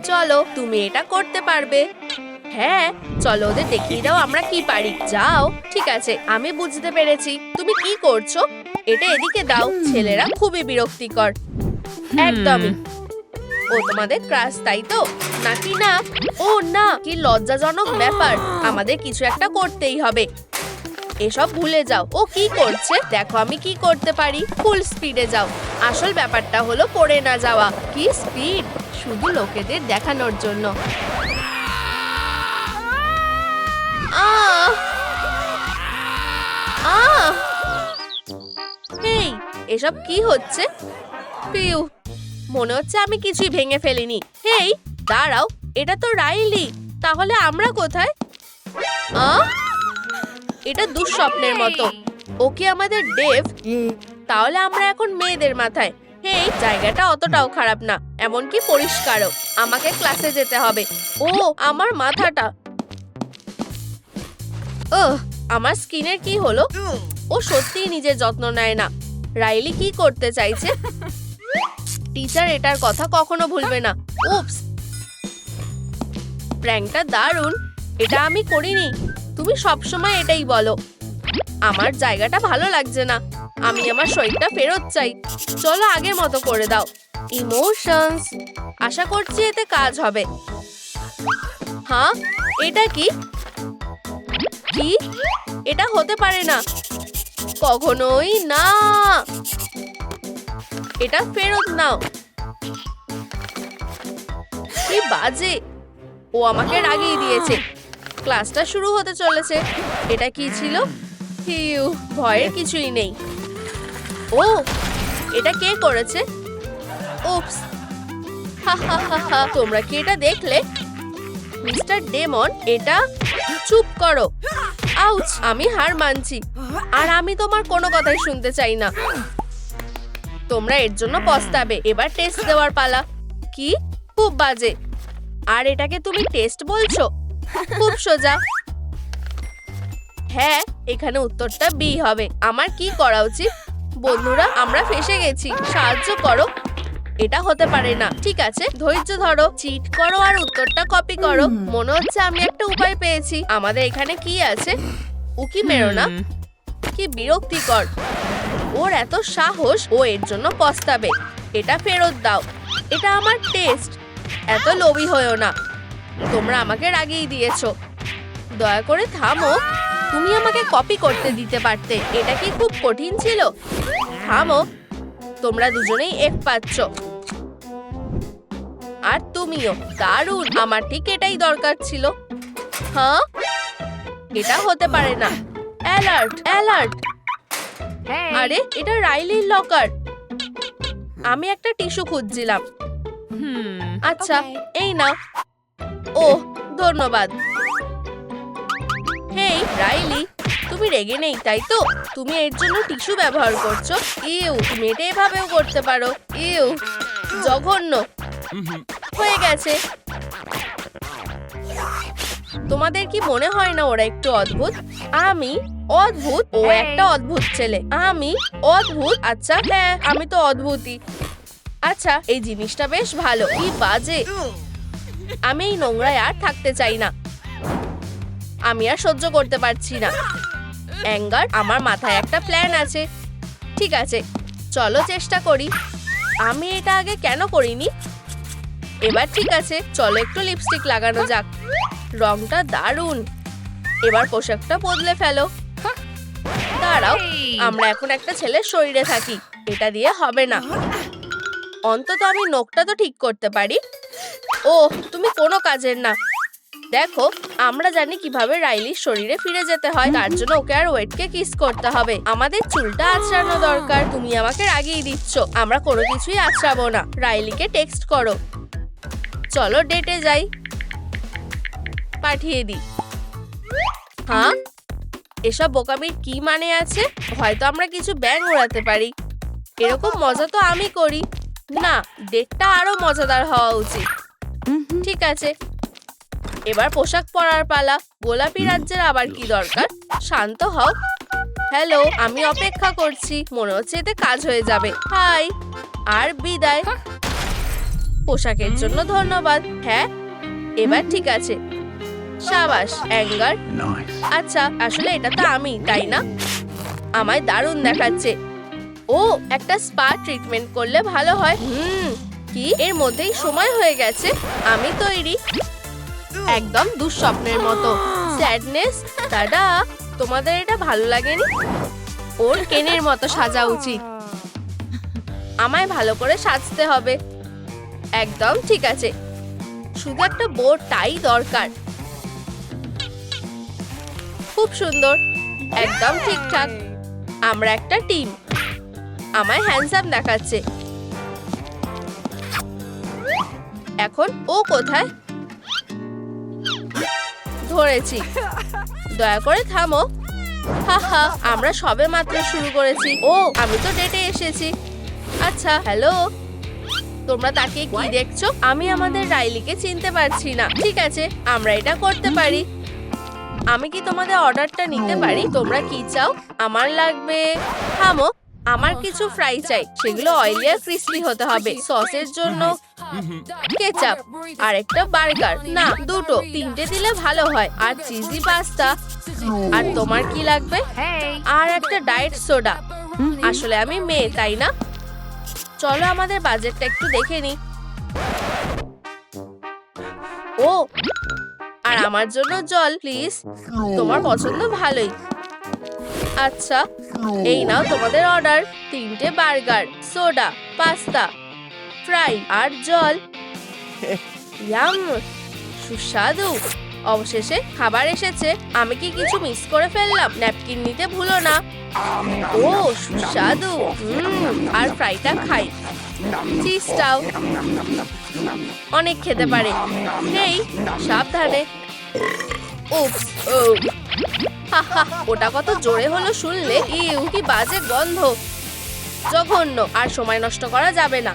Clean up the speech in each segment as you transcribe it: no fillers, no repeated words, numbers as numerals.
চলো, তুমি এটা করতে পারবে। হ্যাঁ, চলো ওদের দেখিয়ে দাও আমরা কি পারি। যাও। ঠিক আছে, আমি বুঝতে পেরেছি তুমি কি করছো। এটা এদিকে দাও। ছেলেরা খুবই বিরক্তিকর। একদমই। ও তোমাদের ক্রাশ, তাই তো? নাকি না? ও না, কি লজ্জাজনক ব্যাপার। আমাদের কিছু একটা করতেই হবে। এসব ভুলে যাও। ও কি করছে দেখো আমি কি করতে পারি। ফুল স্পিডে যাও। আসল ব্যাপারটা হলো পড়ে না যাওয়া। কি স্পিড, শুধু লোকেদের দেখানোর জন্য। আহ! আহ! হেই, এসব কি হচ্ছে? পিউ, মনে হচ্ছে আমি কিছুই ভেঙে ফেলিনি। হেই, দাঁড়াও, এটা তো রাইলি। তাহলে আমরা কোথায়? এটা দুঃস্বপ্নের মতো। ওকে আমাদের ডেভ। তাহলে আমরা এখন মেয়েদের মাথায়। হেই, জায়গাটা অতটাও খারাপ না, এমনকি পরিষ্কারও। আমাকে ক্লাসে যেতে হবে। ও, আমার মাথাটা। আমার স্কিনের কি হলো? ও সত্যিই নিজের যত্ন নেয় না। রাইলি কি করতে চাইছে? টিচার এটার কথা কখনো ভুলবে না। উপস, প্র্যাঙ্কটা দারুণ। এটা আমি করিনি। তুমি সবসময় এটাই বলো। আমার জায়গাটা ভালো লাগছে না। আমি আমার শরীরটা ফেরত চাই। চলো আগের মতো করে দাও। ইমোশনস। আশা করছি এতে কাজ হবে। হ্যাঁ, এটা কি? কি? এটা হতে পারে না, কখনোই না। এটা ফেরত নাও। কি বাজে। ও আমাকে রাগিয়ে দিয়েছে। ক্লাসটা শুরু হতে চলেছে। এটা কি ছিল? হিউ, ভয়ের কিছুই নেই। ও, এটা কে করেছে? উপস, হা। তোমরা কি এটা দেখলে? মিস্টার ডেমন, এটা। চুপ করো। আউচ, আমি হার মানছি। আর আমি তোমার কোনো কথাই শুনতে চাই না। তোমরা এর জন্য পস্তাবে। এবার টেস্ট দেওয়ার পালা। কি? খুব বাজে। আর এটাকে তুমি টেস্ট বলছো? খুব সোজা। হ্যাঁ, এখানে উত্তরটা বি হবে। আমার কি করা উচিত? বন্ধুরা, আমরা ফেঁসে গেছি। সাহায্য করো। এটা হতে পারে না। ঠিক আছে, ধৈর্য ধরো, চিট করো আর উত্তরটা কপি করো। মনে হচ্ছে আমি একটা উপায় পেয়েছি। আমাদের এখানে কি আছে? উকি মেরো না। কি বিরক্তিকর। ওর এত সাহস। ও এর জন্য পস্তাবে। এটা ফেরত দাও। এটা আমার টেস্ট। এত লোভী হয়েও না। তোমরা আমাকে রাগিয়ে দিয়েছো। দয়া করে থামো। তুমি আমাকে কপি করতে দিতে পারতে। এটা কি খুব কঠিন ছিল? থামো। তোমরা দুজনেই এফ পাচ্ছ। আর তুমিও। দারুণ, আমার ঠিক এটাই দরকার ছিল। হ্যাঁ, এটা হতে পারে না। Alert, alert. আরে, এটা রাইলির লকার। আমি একটা টিস্যু খুঁজছিলাম। আচ্ছা, এই নাও। ওহ, ধন্যবাদ। হেই রাইলি, তুমি রেগে নেই তাই তো? তুমি এর জন্য টিস্যু ব্যবহার করছো? ইউ, তুমি এটা এভাবেও করতে পারো। ইউ, জঘন্য। হয়ে গেছে। তোমাদের কি মনে হয় না ওরা একটু অদ্ভুত? আমি অদ্ভুত? ও একটা অদ্ভুত ছেলে। আমি অদ্ভুত? আচ্ছা, হ্যাঁ, আমি তো অদ্ভুতই। আচ্ছা, এই জিনিসটা বেশ ভালো। কি বাজে। আমি এই নোংরায় আর থাকতে চাই না। আমি আর সহ্য করতে পারছি না। অ্যাঙ্গার, আমার মাথায় একটা প্ল্যান আছে। ঠিক আছে, চলো চেষ্টা করি। আমি এটা আগে কেন করিনি? এবার ঠিক আছে, চলো একটু লিপস্টিক লাগানো যাক। রংটা দারুণ। এবার পোশাকটা বদলে ফেলো। দাঁড়াও, আমরা এখন একটা ছেলের শরীরে থাকি। এটা দিয়ে হবে না। অন্তত আমি নখটা তো ঠিক করতে পারি। ও, তুমি কোনো কাজের না। দেখো, আমরা জানি কিভাবে রাইলির শরীরে ফিরে যেতে হয়। তার জন্য ওকে আর ওয়েটকে কিস করতে হবে। আমাদের চুলটা আঁচড়ানো দরকার। তুমি আমাকে রাগিয়ে দিচ্ছ। আমরা কোনো কিছুই আঁচড়াবো না। রাইলিকে টেক্সট করো। চলো ডেটে যাই। পাঠিয়ে দিই। হ্যাঁ, এসব বোকামির কি মানে আছে? হয়তো আমরা কিছু ব্যাঙ উড়াতে পারি। এরকম মজা তো আমি করি না। ডেটটা আরো মজাদার হওয়া উচিত। ঠিক আছে, এবার পোশাক পরার পালা। গোলাপি রাজ্যের আবার কি দরকার? শান্ত হও। হ্যালো, আমি অপেক্ষা করছি। মনে হচ্ছে এতে কাজ হয়ে যাবে। হাই, আর বিদায়। পোশাকের জন্য ধন্যবাদ। হ্যাঁ, এবার ঠিক আছে। সাবাস অ্যাঙ্গার। আচ্ছা, আসলে এটা তো আমি, তাই না? আমায় দারুণ দেখাচ্ছে। ও, একটা স্পা ট্রিটমেন্ট করলে ভালো হয়। কি এর মধ্যেই সময় হয়ে গেছে? আমি তৈরি। একদম দুঃস্বপ্নের মতো। Sadness, ta-da. তোমাদের এটা ভালো লাগেনি? ওর কেনের মতো সাজা উচিত। আমায় ভালো করে সাজতে হবে। একদম ঠিক আছে। শুধু একটা বোর টাই দরকার। খুব সুন্দর, একদম ঠিকঠাক। আমরা একটা টিম। আমায় হ্যান্ডসাম দেখাচ্ছে। এখন ও কোথায়? ধরেছি। দয়া করে থামো। হাহা, আমরা সবেমাত্র শুরু করেছি। ও, আমি তো ডেটে এসেছি। আচ্ছা, হ্যালো। তোমরা তাকে কি দেখছো? আমি আমাদের রাইলিকে চিনতে পারছি না। ঠিক আছে, আমরা এটা করতে পারি। আমি কি তোমাদের অর্ডারটা নিতে পারি? তোমরা কি চাও? আমার লাগবে। থামো, আমার কিছু ফ্রাই চাই। সেগুলো অয়েলি আর ক্রিস্পি হতে হবে। সসের জন্য কেচাপ। আর একটা বার্গার। না, দুটো। তিনটে দিলে ভালো হয়। আর চিজি পাস্তা। আর তোমার কি লাগবে? আর একটা ডায়েট সোডা। আসলে আমি মেয়ে, তাই না? চলো আমাদের বাজেটটা একটু দেখে নি। ও, আর আমার জন্য জল প্লিজ। তোমার পছন্দ ভালোই। আচ্ছা, এই নাও তোমাদের অর্ডার। 3টে বার্গার, সোডা, পাস্তা, ফ্রাই আর জল। ইয়াম, সুস্বাদু। অবশেষে খাবার এসেছে। আমি কি কিছু মিস করে ফেললাম? ন্যাপকিন নিতে ভুলো না। ও, সুস্বাদু। আর ফ্রাইটা খাই। চিজটাও। অনেক খেতে পারে। নেই, সাবধানে। উপস, ও হাহা, ওটা কত জোরে হলো শুনলে? ইউ, কি বাজে গন্ধ। জঘন্য। আর সময় নষ্ট করা যাবে না।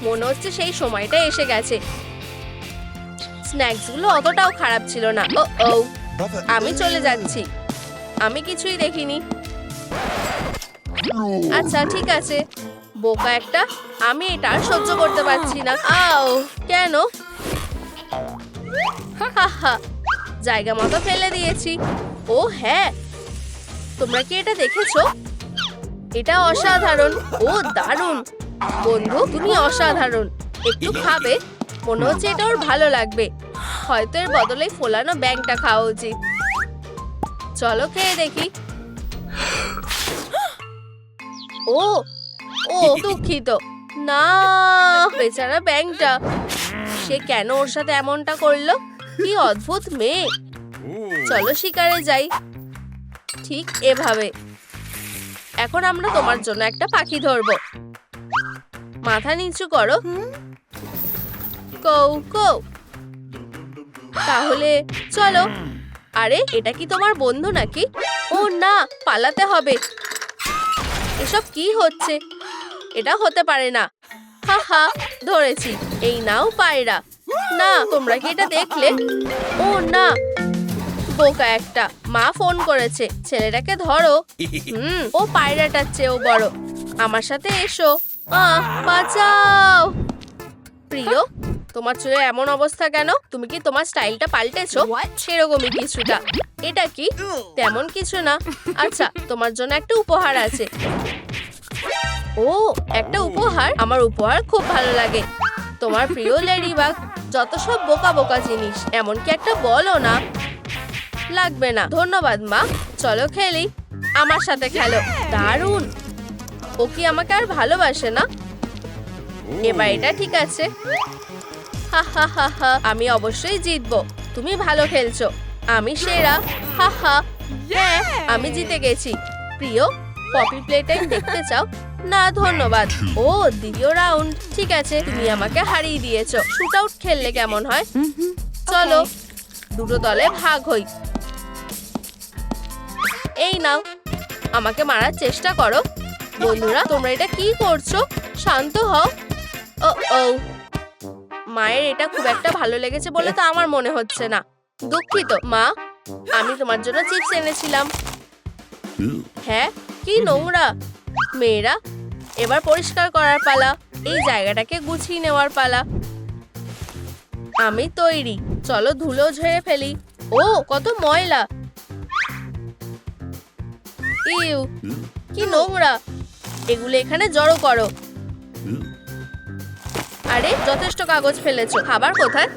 মনে হচ্ছে সেই সময়টা এসে গেছে। স্ন্যাক্সগুলো অতটাও খারাপ ছিল না। ও ও, আমি চলে যাচ্ছি। আমি কিছুই দেখিনি। আচ্ছা, ঠিক আছে। বোকা একটা। আমি এটা আর সহ্য করতে পারছি না। আও, কেন? হাহা, জায়গা মতো ফেলে দিয়েছি। ও হ্যাঁ, তোমরা কি এটা দেখেছো? এটা অসাধারণ। ও দারুণ। বন্ধু, তুমি অসাধারণ। একটু খাবে? মনে হচ্ছে এটা ওর ভালো লাগবে। হয়তো এর বদলে ফোলানো ব্যাংকটা খাওয়া উচিত। চলো খেয়ে দেখি। ও ও, দুঃখিত। না, বেচারা ব্যাংকটা। সে কেন ওর সাথে এমনটা করলো? কি অদ্ভুত মেয়ে। চলো শিকারে যাই। ঠিক এভাবে। এখন আমরা তোমার জন্য একটা পাখি ধরবো। মাথা নিচু করো। কৌ কৌ। তাহলে চলো। আরে, এটা কি তোমার বন্ধু নাকি? ও না, পালাতে হবে। এসব কি হচ্ছে? এটা হতে পারে না। হাহা, ধরেছি। এই নাও পায়রা। না, তোমরা কি এটা দেখলে? ও না, বোকা একটা। মা ফোন করেছে। ছেলেটাকে ধরো। ও পায়রাটার চেয়েও বড়। আমার সাথে এসো। বাঁচাও। প্রিয়, তোমার চুলে এমন অবস্থা কেন? তুমি কি তোমার স্টাইলটা পাল্টেছো? সেরকমই কিছুটা। এটা কি? তেমন কিছু না। আচ্ছা, তোমার জন্য একটা উপহার আছে। ও, একটা উপহার? আমার উপহার খুব ভালো লাগে। তোমার প্রিয় লেডিবাগ। যত সব বোকা বোকা জিনিস। এমনকি একটা বলও না। লাগবে না, ধন্যবাদ মা। চলো খেলি। আমার সাথে খেলো। দারুণ। ও কি আমাকে আর ভালোবাসে না? এবার এটা ঠিক আছে। হা হা হা, আমি অবশ্যই জিতবো। তুমি ভালো খেলছো। আমি সেরা। হা, হ্যাঁ, আমি জিতে গেছি। প্রিয়, পপি প্লে টাইম দেখতে চাও? না ধন্যবাদ। ও, দ্বিতীয় রাউন্ড। ঠিক আছে, তুমি আমাকে হারিয়ে দিয়েছো। শুট আউট খেললে কেমন হয়? চলো, দুটো দলে ভাগ হই। এই নাও, আমাকে মারার চেষ্টা করো। বন্ধুরা, তোমরা এটা কি করছো? শান্ত হও। ও ও, মায়ের এটা খুব একটা ভালো লেগেছে বলে তো আমার মনে হচ্ছে না। দুঃখিত মা, আমি তোমার জন্য চিপস এনেছিলাম। হ্যাঁ, কি নোংরা। মেয়েরা, এবার পরিষ্কার করার পালা। এই জায়গাটাকে গুছিয়ে নেওয়ার পালা। আমি তৈরি, চলো ধুলো ঝেড়ে ফেলি। ও কত ময়লা, ইউ কি নোংরা, এগুলো এখানে জড়ো করো। আরে যথেষ্ট কাগজ ফেলেছো, খাবার কোথায়?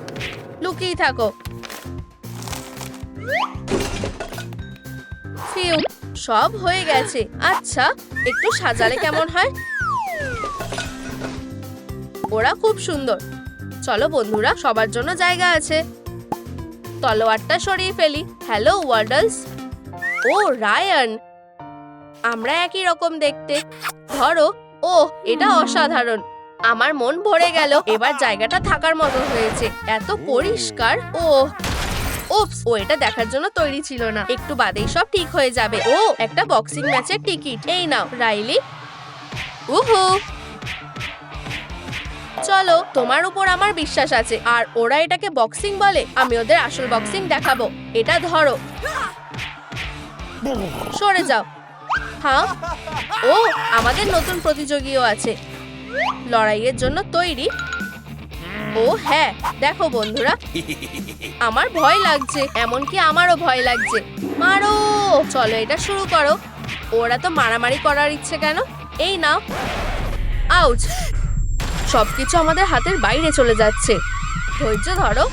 লুকিয়ে থাকো। ফিউ, সব হয়ে গেছে। আচ্ছা একটু সাজালে কেমন হয়? ওরা খুব সুন্দর। চলো বন্ধুরা, সবার জন্য জায়গা আছে। তলোয়ারটা সরিয়ে ফেলি। হ্যালো ওয়ার্ডলস। ও রায়ান, আমরা একই রকম দেখতে। ধরো। ও এটা অসাধারণ, আমার মন ভরে গেল। এবার জায়গাটা থাকার মতো হয়েছে, এত পরিষ্কার। উপস, ও এটা দেখার জন্য তৈরি ছিল না। একটু বাদেই সব ঠিক হয়ে যাবে। ও একটা বক্সিং ম্যাচের টিকিট। এই নাও রাইলি। উহু, চলো, তোমার উপর আমার বিশ্বাস আছে। আর ওরা এটাকে বক্সিং বলে, আমি ওদের আসল বক্সিং দেখাবো। এটা ধরো। সরে যাও। হ্যাঁ, ও আমাদের নতুন প্রতিযোগীও আছে। লড়াইয়ের জন্য তৈরি? ও হ্যাঁ, দেখো বন্ধুরা, আমার ভয় লাগছে, এমনকি আমারও ভয় লাগছে। মারো, চলো এটা শুরু করো। ওরা তো মারামারি করার ইচ্ছে কেন? এই নাও। আউচ, সবকিছু আমাদের হাতের বাইরে চলে যাচ্ছে। ধৈর্য ধরো।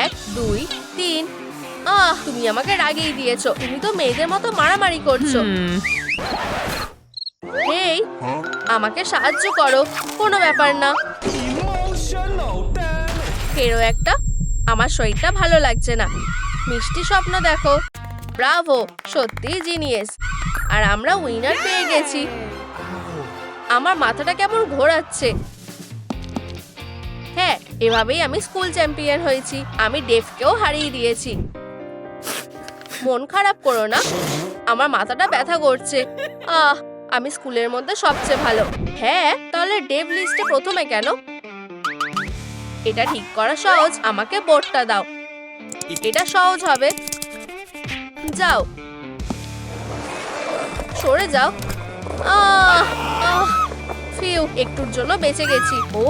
1 2 3। তুমি আমাকে রাগিয়ে দিয়েছো। তুমি তো মেয়েদের মতো মারামারি করছো। হেই, আমাকে সাহায্য করো। কোনো ব্যাপার না। ফেরো একটা। আমার শরীরটা ভালো লাগছে না। মিষ্টি স্বপ্ন দেখো। ব্রাভো, সত্যি জিনিয়াস। আর আমরা উইনার পেয়ে গেছি। আমার মাথাটা কেমন ঘোরাচ্ছে। হ্যাঁ, এভাবেই আমি স্কুল চ্যাম্পিয়ন হয়েছি। আমি ডেভকেও হারিয়ে দিয়েছি। মন খারাপ করো না, আমার মাথাটা ব্যথা করছে। আমি স্কুলের মধ্যে সবচেয়ে ভালো। হ্যাঁ, তাহলে ডেভ লিস্টে প্রথমে কেন? এটা ঠিক করা সহজ। আমাকে বোর্ডটা দাও। এটা সহজ হবে। যাও, সরে যাও। ফিউ, একটুর জন্য বেঁচে গেছি। ও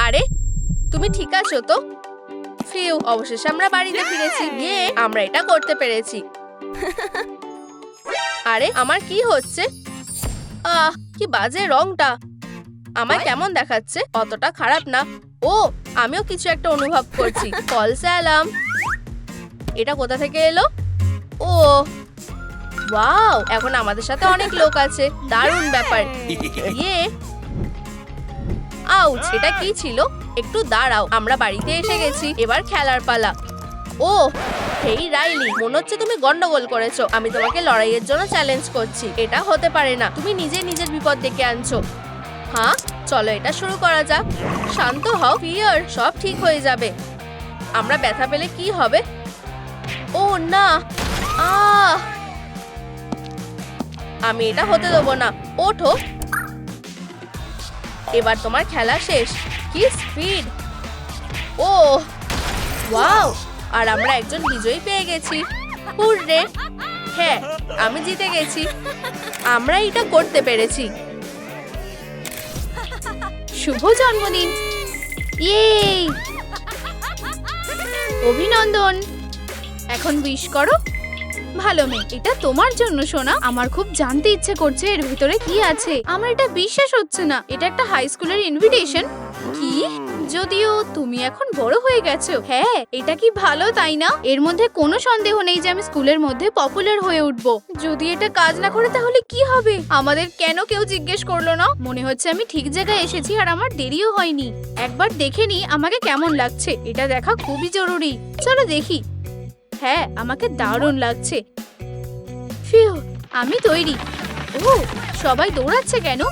আরে, তুমি ঠিক আছো তো? ফিউ, অবশেষে আমরা বাড়িতে ফিরেছি। আমরা এটা করতে পেরেছি। আরে আমার কি হচ্ছে? কি বাজে রংটা। আমায় কেমন দেখাচ্ছে? অতটা খারাপ না। ও, আমিও কিছু একটা অনুভব করছি। False alarm. এটা কোথা থেকে এলো? ও ওয়াও, এখন আমাদের সাথে অনেক লোক আছে। দারুণ ব্যাপার। আউচ, এটা কি ছিল? একটু দাঁড়াও, আমরা বাড়িতে এসে গেছি। এবার খেলার পালা। ও হেই রাইলি, মনে হচ্ছে তুমি গন্ডগোল করেছো। আমি তোমাকে লড়াইয়ের জন্য চ্যালেঞ্জ করছি। এটা হতে পারে না, তুমি নিজের বিপদ ডেকে আনছো। হ্যাঁ, চলো এটা শুরু করা যাক। শান্ত হও ফিয়ার, সব ঠিক হয়ে যাবে। আমরা ব্যথা পেলে কি হবে? ও না, আমি এটা হতে দেবো না। ওঠো, এবার তোমার খেলা শেষ। কি স্পিড! ও ওয়াও, আর আমরা একজন বিজয়ী পেয়ে গেছি। হুররে! হ্যাঁ, আমি জিতে গেছি। আমরা এটা করতে পেরেছি। শুভ জন্মদিন। ইয়ে, অভিনন্দন। এখন উইশ করো। ভালো মেয়ে, এটা তোমার জন্য সোনা। আমার খুব জানতে ইচ্ছে করছে এর ভিতরে কি আছে। আমার এটা বিশ্বাস হচ্ছে না। এটা একটা হাই স্কুলের ইনভিটেশন। কি? যদিও তুমি এখন বড় হয়ে গেছো। হ্যাঁ, এটা কি ভালো তাই না? এর মধ্যে কোনো সন্দেহ নেই যে আমি স্কুলের মধ্যে পপুলার হয়ে উঠবো। যদি এটা কাজ না করে তাহলে কি হবে? আমাদের কেন কেউ জিজ্ঞেস করলো না? মনে হচ্ছে আমি ঠিক জায়গায় এসেছি আর আমার দেরিও হয়নি। একবার দেখে নি আমাকে কেমন লাগছে। এটা দেখা খুবই জরুরি। চলো দেখি। হ্যাঁ, আমাকে দারুণ লাগছে। ফিউ, আমি তৈরি। ও, সবাই দৌড়াচ্ছে কেন?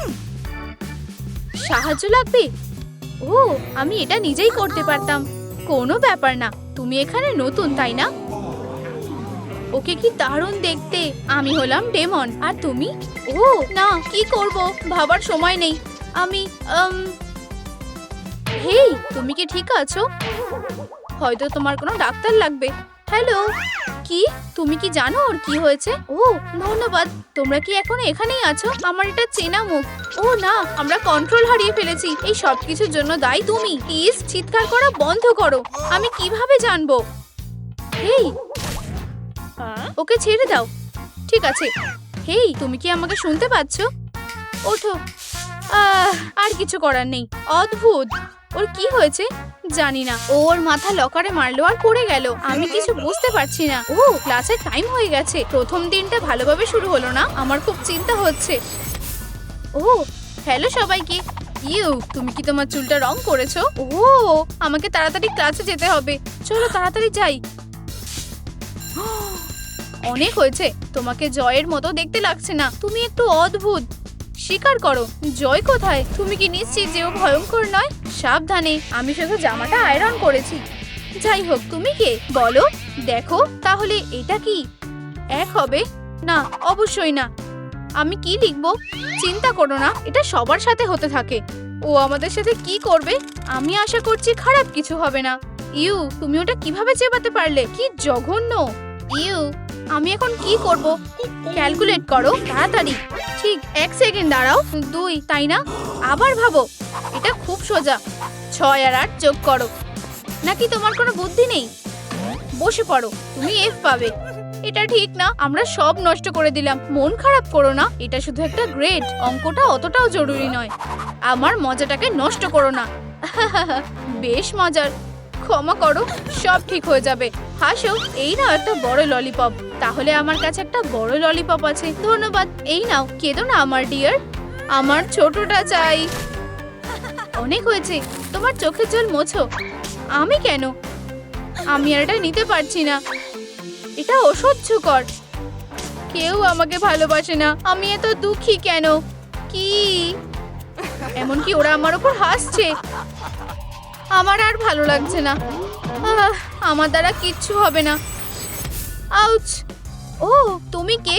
সাহায্য লাগবে? ও, আমি এটা নিজেই করতে পারতাম। কোনো ব্যাপার না, তুমি এখানে নতুন তাই না? ওকে কি দারুণ দেখতে। আমি হলাম ডেমন, আর তুমি? ও না, কি করব ভাবার সময় নেই। আমি হেই, তুমি কি ঠিক আছো? হয়তো তোমার কোনো ডাক্তার লাগবে। হ্যালো, কি কি তুমি কি জানো ওর কি হয়েছে? ও ধন্যবাদ। তোমরা কি এখন এখানেই আছো? আমার এটা চেনা মুখ। ও না, আমরা কন্ট্রোল হারিয়ে ফেলেছি। এই সব কিছুর জন্য দায়ী তুমি। প্লিজ চিৎকার করা বন্ধ করো। আমি কিভাবে জানবো? হেই, ওকে ছেড়ে দাও। ঠিক আছে। হেই, তুমি কি আমাকে শুনতে পাচ্ছো? ওঠো। আর কিছু করার নেই। অদ্ভুত। ওর কি হয়েছে জানি না। ওর মাথা লকারে মারলো আর পড়ে গেল। আমি কিছু বুঝতে পারছি না। ও ক্লাসের টাইম হয়ে গেছে। প্রথম দিনটা ভালোভাবে শুরু হলো না। আমার খুব চিন্তা হচ্ছে। ও হ্যালো সবাইকে। তুমি কি তোমার চুলটা রং করেছো? ও আমাকে তাড়াতাড়ি ক্লাসে যেতে হবে। চলো তাড়াতাড়ি যাই। অনেক হয়েছে। তোমাকে জয়ের মতো দেখতে লাগছে না। তুমি একটু অদ্ভুত। স্বীকার করো। জয় কোথায়? তুমি কি নিশ্চিত যে ও ভয়ঙ্কর নয়? সাবধানে, আমি শুধু জামাটা আয়রন করেছি। যাই হোক, তুমি কে বলো? দেখো তাহলে এটা কি এক হবে? না, অবশ্যই না। আমি কি লিখবো? চিন্তা করো না, এটা সবার সাথে হতে থাকে। ও আমাদের সাথে কি করবে? আমি আশা করছি খারাপ কিছু হবে না। তুমি ওটা কিভাবে চেপাতে পারলে? কি জঘন্য। আমি এখন কি করব? ক্যালকুলেট করো তাড়াতাড়ি। ঠিক 1 সেকেন্ড দাঁড়াও। 2, তাই না? আবার ভাবো। এটা খুব সোজা। 6 আর 8 যোগ করো। নাকি তোমার কোনো বুদ্ধি নেই? বসে পড়ো, তুমি F পাবে। এটা ঠিক না, আমরা সব নষ্ট করে দিলাম। মন খারাপ করো না, এটা শুধু একটা গ্রেড। অঙ্কটা অতটাও জরুরি নয়। আমার মজাটাকে নষ্ট করো না। বেশ মজার। ক্ষমা করো, সব ঠিক হয়ে যাবে। হাসো। এই নাও একটা বড় ললিপপ। তাহলে আমার কাছে একটা বড় ললিপপ আছে। ধন্যবাদ। এই নাও, কেঁদো না আমার ডিয়ার। আমার ছোটটা চাই। অনেক হয়েছে, তোমার চোখের জল মোছো। আমি কেন? আমি আর এটা নিতে পারছি না। এটা অসহ্যকর। কেউ আমাকে ভালোবাসে না। আমি এত দুঃখী কেন? কি এমনকি ওরা আমার উপর হাসছে। আমার আর ভালো লাগছে না। আমার দ্বারা কিচ্ছু হবে না। আউচ। ও তুমি কে?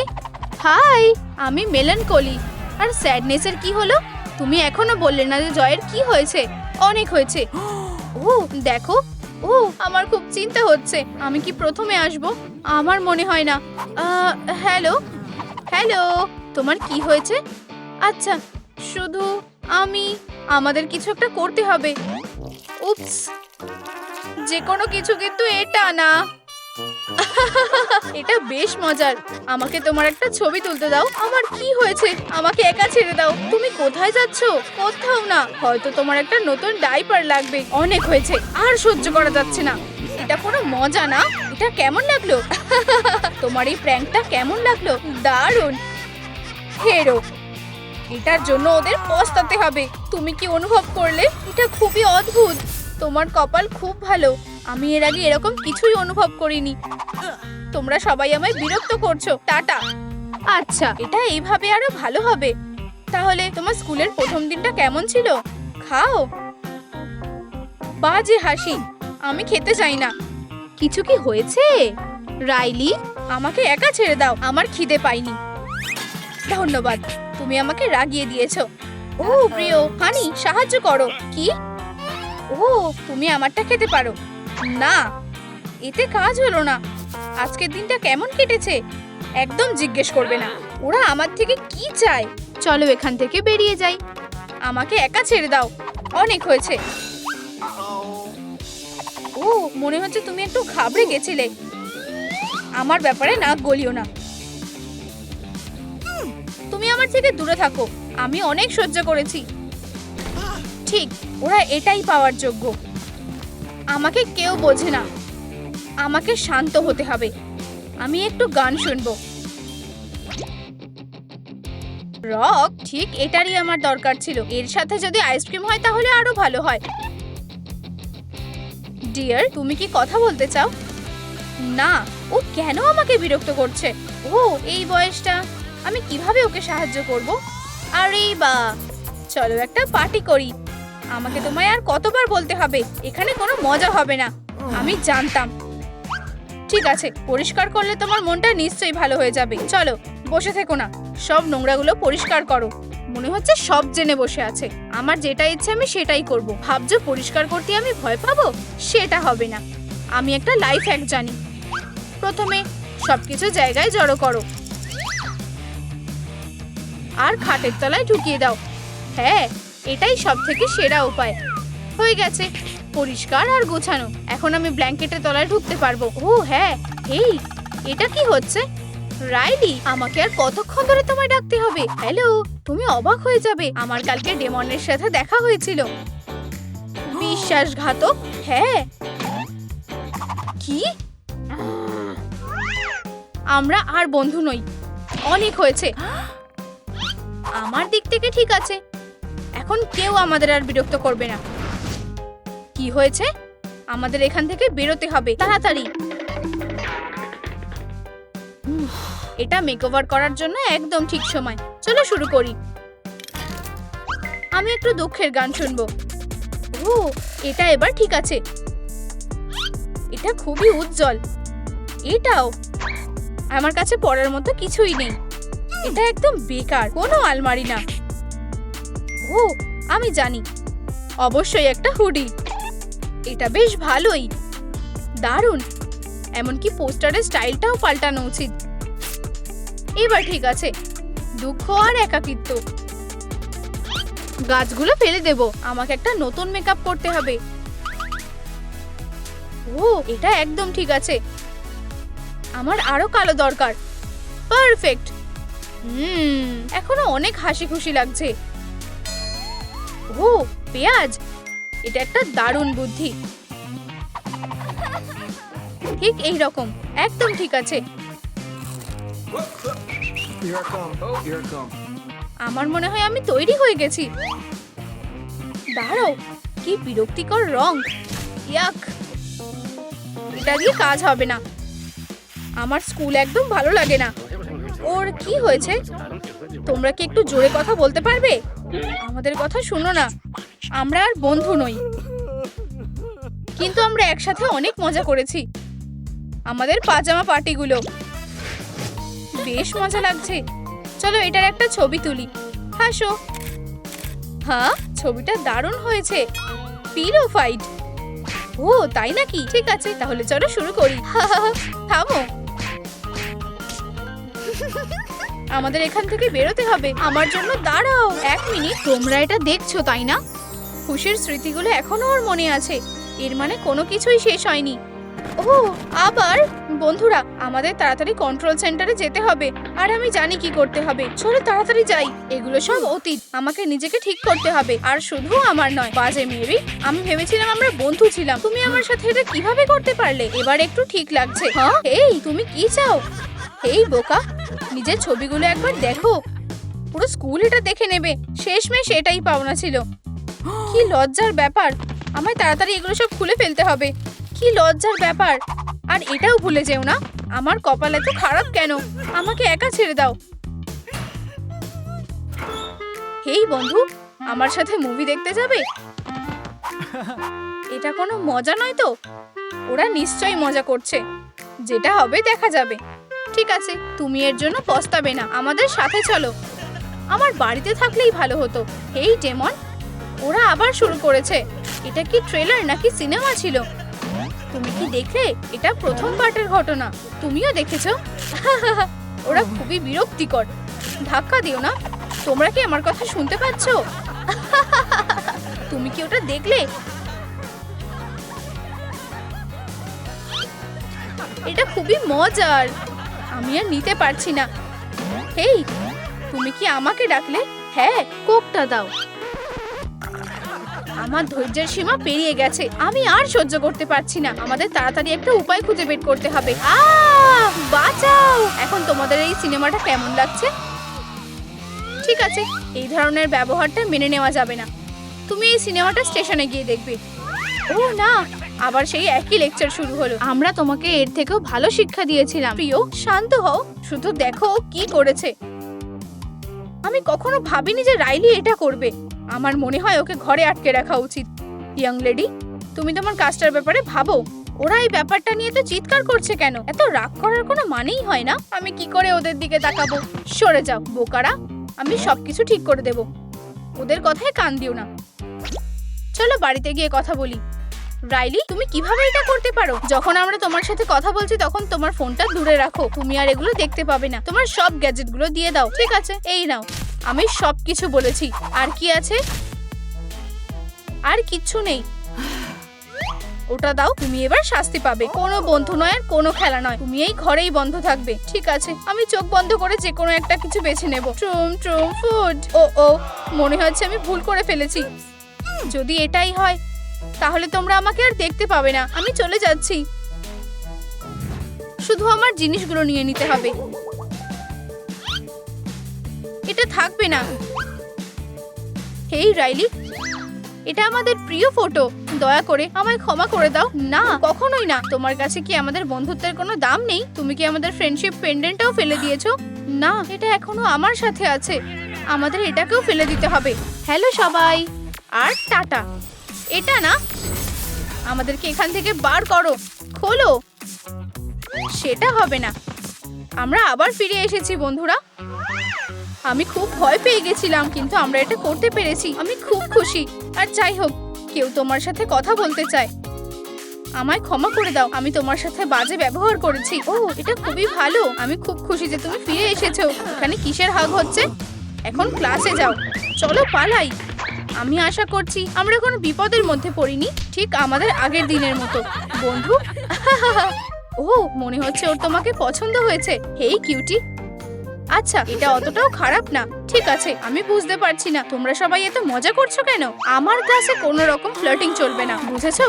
হাই, আমি মেলানকলি। আর স্যাডনেসের কি হলো? তুমি এখনো বললে না যে জয়ের কি হয়েছে? অনেক হয়েছে। ও দেখো। ও আমার খুব চিন্তা হচ্ছে। আমি কি প্রথমে আসব? আমার মনে হয় না। হ্যালো হ্যালো, তোমার কি হয়েছে? আচ্ছা, শুধু আমাদের কিছু একটা করতে হবে। উপস, যে কোনো কিছু, কিন্তু এটা না। এটা বেশ মজার। আমাকে তোমার একটা ছবি তুলতে দাও। আমার কি হয়েছে? আমাকে একা ছেড়ে দাও। তুমি কোথায় যাচ্ছো? কোথাও না। হয়তো তোমার একটা নতুন ডাইপার লাগবে। অনেক হয়েছে, আর সহ্য করা যাচ্ছে না। এটা কোনো মজা না। এটা কেমন লাগলো? তোমার এই প্র্যাঙ্কটা কেমন লাগলো? দারুণ। হেরো, এটার জন্য ওদের পস্তাতে হবে। তুমি কি অনুভব করলে? এটা খুবই অদ্ভুত। তোমার কপাল খুব ভালো। আমি এর আগে এরকম কিছুই অনুভব করিনি। তোমরা সবাই আমায় বিরক্ত করছো। টাটা। আচ্ছা, এটা এইভাবে আরো ভালো হবে। তাহলে তোমার স্কুলের প্রথম দিনটা কেমন ছিল? খাও। বাজে হাসি। আমি খেতে চাই না। কিছু কি হয়েছে? রাইলি, আমাকে একা ছেড়ে দাও। আমার খিদে পাইনি। ধন্যবাদ, তুমি আমাকে রাগিয়ে দিয়েছো। ও প্রিয় হানি, সাহায্য করো। কি? ও তুমি আমারটা খেতে পারো না। এতে কাজ হলো না। আজকের দিনটা কেমন কেটেছে একদম জিজ্ঞেস করবে না। ওরা আমার থেকে কি চায়? চলো এখান থেকে বেরিয়ে যাই। আমাকে একা ছেড়ে দাও। অনেক হয়েছে। ও মনে হচ্ছে তুমি একটু ঘাবড়ে গেছিলে। আমার ব্যাপারে নাক গলিও না। তুমি আমার থেকে দূরে থাকো। আমি অনেক সহ্য করেছি। ঠিক, ওরা এটাই পাওয়ার যোগ্য। আমাকে কেউ বোঝে না। আমাকে শান্ত হতে হবে। আমি একটু গান শুনবো। রক, ঠিক এটারই আমার দরকার ছিল। এর সাথে যদি আইসক্রিম হয় তাহলে আরো ভালো হয়। ডিয়ার, তুমি কি কথা বলতে চাও? না। ও কেন আমাকে বিরক্ত করছে? ও এই বয়সটা। আমি কিভাবে ওকে সাহায্য করব? আরে বা, চলো একটা পার্টি করি। আমাকে তোমায় আর কতবার বলতে হবে? এখানে কোনো মজা হবে না। আমি জানতাম। ঠিক আছে, পরিষ্কার করলে তোমার মনটা নিশ্চয়ই ভালো হয়ে যাবে। চলো, বসে থেকো না। সব নোংরাগুলো পরিষ্কার করো। মনে হচ্ছে সব জেনে বসে আছে। আমার যেটা ইচ্ছে আমি সেটাই করব। ভাবছো পরিষ্কার করতে আমি ভয় পাবো? সেটা হবে না। আমি একটা লাইফ হ্যাক জানি। প্রথমে সবকিছু জায়গায় জড়ো করো আর খাটের তলায় ঢুকিয়ে দাও। হ্যাঁ, এটাই সবথেকে সেরা উপায়। হয়ে গেছে, পরিষ্কার আর গোছানো। এখন আমি ব্ল্যাঙ্কেটের তলায় ঢুকতে পারবো। ও হ্যাঁ, এই এটা কি হচ্ছে? রাইলি, আমাকে আর কতক্ষণ ধরে তোমায় ডাকতে হবে? হ্যালো, তুমি অবাক হয়ে যাবে, আমার কালকে ডেমনের সাথে দেখা হয়েছিল। বিশ্বাসঘাতক। হ্যাঁ। কি? আমরা আর বন্ধু নই, অনেক হয়েছে। আমার দিক থেকে ঠিক আছে, এখন কেউ আমাদের আর বিরক্ত করবে না। কি হয়েছে? আমাদের এখান থেকে বেরোতে হবে তাড়াতাড়ি। এটা মেকওভার করার জন্য একদম ঠিক সময়। চলো শুরু করি। আমি একটু দুঃখের গান শুনবো। ও, এটা এবার ঠিক আছে। এটা খুবই উজ্জ্বল। এটাও আমার কাছে পড়ার মতো কিছুই নেই। এটা একদম বেকার, কোনো আলমারি না। ও, আমি জানি, অবশ্যই একটা হুডি। এটা বেশ ভালোই, দারুণ। এমনকি পোস্টারের স্টাইলটাও পাল্টানো উচিত। এবার ঠিক আছে। দুঃখ আর একাকিত্ব, গাছগুলো ফেলে দেব। আমাকে একটা নতুন মেকআপ করতে হবে। ও, এটা একদম ঠিক আছে। আমার আরো কালো দরকার। পারফেক্ট। এখনো অনেক হাসি খুশি লাগছে। ও, পেঁয়াজ, এটা একটা দারুণ বুদ্ধি। ঠিক এই রকম, একদম ঠিক আছে। আমার মনে হয় আমি তৈরি হয়ে গেছি। দাঁড়াও, কি বিরক্তিকর রং। ইয়াক, এটা দিয়ে কাজ হবে না। আমার স্কুল একদম ভালো লাগে না। ওর কি হয়েছে? তোমরা কি একটু জোরে কথা বলতে পারবে? আমাদের কথা শুনো না, আমরা আর বন্ধু নই, কিন্তু আমরা একসাথে অনেক মজা করেছি। আমাদের পাজামা পার্টিগুলো বেশ মজা লাগছে। চলো এটার একটা ছবি তুলি। হাসো। হ্যাঁ, ছবিটা দারুণ হয়েছে। Pillow fight. ও তাই নাকি? ঠিক আছে, তাহলে চলো শুরু করি। থামো, আমাদের এখান থেকে বেরোতে হবে। আমার জন্য দাঁড়াও 1 মিনিট। তোমরা এটা দেখছো তাই না? খুশির স্মৃতিগুলো এখনো ওর মনে আছে। এর মানে কোনো কিছুই শেষ হয়নি। ও, আবার বন্ধুরা, আমাদের তাড়াতাড়ি কন্ট্রোল সেন্টারে যেতে হবে। আর আমি জানি কি করতে হবে। চলো তাড়াতাড়ি যাই। এগুলো সব অতীত, আমাকে নিজেকে ঠিক করতে হবে। আর শুধু আমার নয়, বাজে মেরি, আমি ভেবেছিলাম আমরা বন্ধু ছিলাম। তুমি আমার সাথে এটা কিভাবে করতে পারলে? এবার একটু ঠিক লাগছে। হ্যাঁ, এই তুমি কি চাও? এই বোকা, নিজের ছবিগুলো একবার দেখো। পুরো স্কুল এটা দেখে নেবে। শেষমেশ এটাই পাওনা ছিল। কি লজ্জার ব্যাপার। আমায় তাড়াতাড়ি এগুলো সব খুলে ফেলতে হবে। কি লজ্জার ব্যাপার। আর এটাও ভুলে যেও না, আমার কপাল এত খারাপ কেন। আমাকে একা ছেড়ে দাও। হেই বন্ধু, আমার সাথে মুভি দেখতে যাবে? এটা কোনো মজা নয় তো? ওরা নিশ্চয়ই মজা করছে। যেটা হবে দেখা যাবে। ঠিক আছে, তুমি এর জন্য পস্তাবে না। আমাদের সাথে চলো। আমার বাড়িতে থাকলেই ভালো হতো। এই ডেমন, ওরা আবার শুরু করেছে। এটা কি ট্রেলার নাকি সিনেমা ছিল? তুমি কি দেখলে? এটা প্রথম পার্টের ঘটনা। তুমিও দেখেছো? ওরা খুবই বিরক্তিকর। ধাক্কা দিও না। তোমরা কি আমার কথা শুনতে পাচ্ছ? তুমি কি ওটা দেখলে? এটা খুবই মজার। আমি আর নিতে পারছি না। হেই, তুমি কি আমাকে ডাকলে? হ্যাঁ, কোকটা দাও। আমার ধৈর্যের সীমা পেরিয়ে গেছে। আমি আর সহ্য করতে পারছি না। আমাদের তাড়াতাড়ি একটা উপায় খুঁজে বের করতে হবে। বাঁচাও! এখন তোমাদের এই সিনেমাটা কেমন লাগছে? ঠিক আছে, এই ধরনের ব্যবহারটা মেনে নেওয়া যাবে না। তুমি এই সিনেমাটা স্টেশনে গিয়ে দেখবে। ও না, আবার সেই একই লেকচার শুরু হলো। আমরা তোমাকে এর থেকেও ভালো শিক্ষা দিয়েছিলাম। প্রিয়, শান্ত হও। শুধু দেখো কি করেছে। আমি কখনো ভাবিনি যে রাইলি এটা করবে। আমার মনে হয় ওকে ঘরে আটকে রাখা উচিত। ইয়াং লেডি, তুমি তোমার কাজটার ব্যাপারে ভাবো। ওরা এই ব্যাপারটা নিয়ে তো চিৎকার করছে কেন? এত রাগ করার কোনো মানেই হয় না। আমি কি করে ওদের দিকে তাকাবো? সরে যাও বোকারা, আমি সবকিছু ঠিক করে দেব। ওদের কথায় কান দিও না। চলো বাড়িতে গিয়ে কথা বলি। রাইলি, তুমি কিভাবে এটা করতে পারো? যখন আমরা তোমার সাথে কথা বলছি তখন তোমার ফোনটা দূরে রাখো। তুমি আর এগুলো দেখতে পাবে না। তোমার সব গ্যাজেট গুলো দিয়ে দাও। ঠিক আছে, এই নাও। আমি সবকিছু বলেছি। আর কি আছে? আর কিচ্ছু নেই। ওটা দাও। তুমি এবার শাস্তি পাবে। কোনো বন্ধু নয় আর কোনো খেলা নয়। তুমি এই ঘরেই বন্ধ থাকবে। ঠিক আছে, আমি চোখ বন্ধ করে যে কোনো একটা কিছু বেছে নেব। ট্রুম ট্রুম ফুড। ও মনে হচ্ছে আমি ভুল করে ফেলেছি। যদি এটাই হয় তাহলে তোমরা আমাকে আর দেখতে পাবে না। আমি চলে যাচ্ছি। শুধু আমার জিনিসগুলো নিয়ে নিতে হবে। এটা থাকবে না। হেই রাইলি, এটা আমাদের প্রিয় ফটো। দয়া করে আমায় ক্ষমা করে দাও। না, কখনোই না। তোমার কাছে কি আমাদের বন্ধুত্বের কোনো দাম নেই? তুমি কি আমাদের ফ্রেন্ডশিপ পেন্ডেন্টটাও ফেলে দিয়েছো? না, এটা এখনো আমার সাথে আছে। আমাদের এটাকেও ফেলে দিতে হবে। হ্যালো সবাই, আর টাটা। এটা না, আমাদেরকে এখান থেকে বার করো। খোলো। সেটা হবে না। আমরা আবার ফিরে এসেছি বন্ধুরা। আমি খুব ভয় পেয়ে গেছিলাম, কিন্তু আমরা এটা করতে পেরেছি। আমি খুব খুশি। আর যাই হোক, কেউ তোমার সাথে কথা বলতে চায়। আমায় ক্ষমা করে দাও, আমি তোমার সাথে বাজে ব্যবহার করেছি। ও, এটা খুবই ভালো। আমি খুব খুশি যে তুমি ফিরে এসেছো। এখানে কিসের হাগ হচ্ছে? এখন ক্লাসে যাও। চলো পালাই। আমি আশা করছি আমরা কোনো বিপদের মধ্যে পড়িনি, ঠিক আমাদের আগের দিনের মতো। বন্ধু, ও মনে হচ্ছে ওর তোমাকে পছন্দ হয়েছে। হেই কিউটি। আচ্ছা, এটা অতটাও খারাপ না। ঠিক আছে, আমি বুঝতে পারছি না তোমরা সবাই এত মজা করছো কেন। আমার ক্লাসে কোনো রকম ফ্লার্টিং চলবে না, বুঝেছো?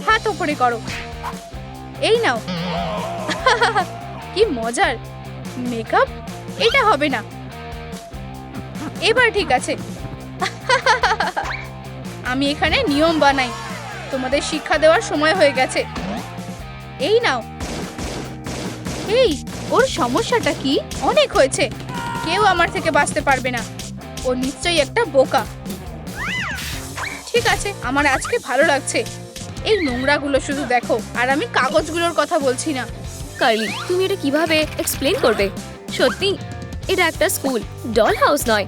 হাত উপরে করো। এই নাও। কি মজার মেকআপ। এটা হবে না। এবার ঠিক আছে। আমি এখানে নিয়ম বানাই। তোমাদের শিক্ষা দেওয়ার সময় হয়ে গেছে। এই নাও। এই, ওর সমস্যাটা কি? অনেক হয়েছে। কেউ আমার থেকে বাঁচতে পারবে না। ও নিশ্চয়ই একটা বোকা। ঠিক আছে, আমার আজকে ভালো লাগছে। এই নোংরাগুলো শুধু দেখো। আর আমি কাগজগুলোর কথা বলছি না। কার্লি, তুমি এটা কিভাবে এক্সপ্লেন করবে? সত্যি এটা একটা স্কুল, ডল হাউস নয়।